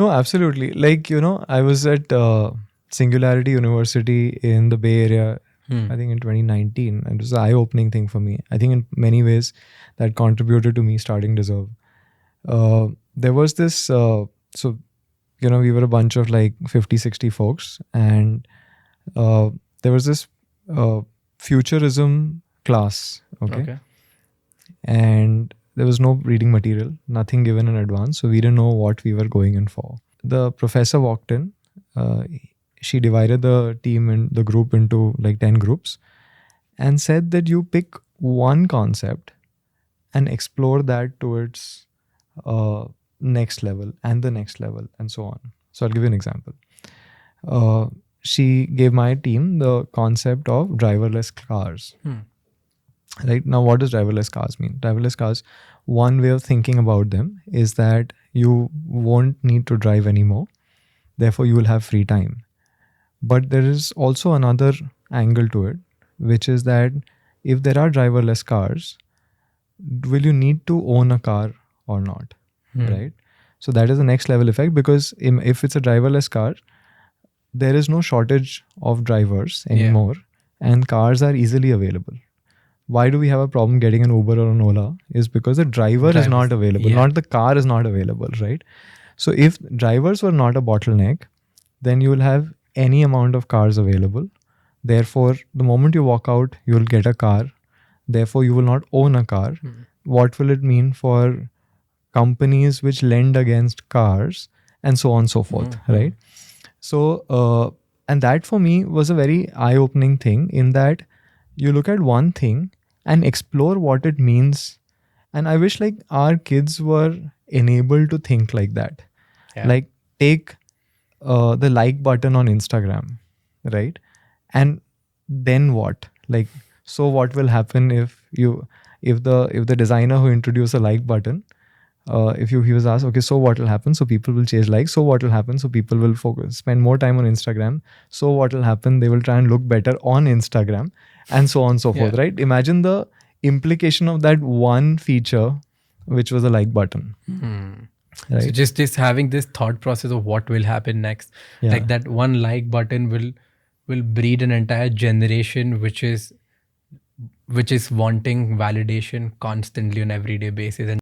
No, absolutely. Like, I was at Singularity University in the Bay Area, I think in 2019. And it was an eye-opening thing for me. I think in many ways that contributed to me starting Deserve. There was this, we were a bunch of like 50, 60 folks. And there was this futurism class, okay? And there was no reading material, nothing given in advance. So we didn't know what we were going in for. The professor walked in. She divided the group into like 10 groups and said that you pick one concept and explore that to its next level and the next level and so on. So I'll give you an example. She gave my team the concept of driverless cars. Right now, what does driverless cars mean? Driverless cars, one way of thinking about them is that you won't need to drive anymore. Therefore, you will have free time. But there is also another angle to it, which is that if there are driverless cars, will you need to own a car or not? Right? So that is the next level effect, because if it's a driverless car, there is no shortage of drivers anymore, and cars are easily available. Why do we have a problem getting an Uber or an Ola? Is because the driver is not available, not the car is not available, right? So if drivers were not a bottleneck, then you will have any amount of cars available. Therefore, the moment you walk out, you will get a car. Therefore, you will not own a car. What will it mean for companies which lend against cars and so on and so forth, right? So, and that for me was a very eye-opening thing, in that you look at one thing and explore what it means. And I wish like our kids were enabled to think like that. Like take the like button on Instagram, right? And then what? Like, so what will happen if the designer who introduced a like button, he was asked, okay, so what will happen? So people will chase likes. So what will happen? So people will spend more time on Instagram. So what will happen? They will try and look better on Instagram, and so on and so forth, right? Imagine the implication of that one feature, which was a like button. Right? So just having this thought process of what will happen next, like that one like button will breed an entire generation which is wanting validation constantly on everyday basis, and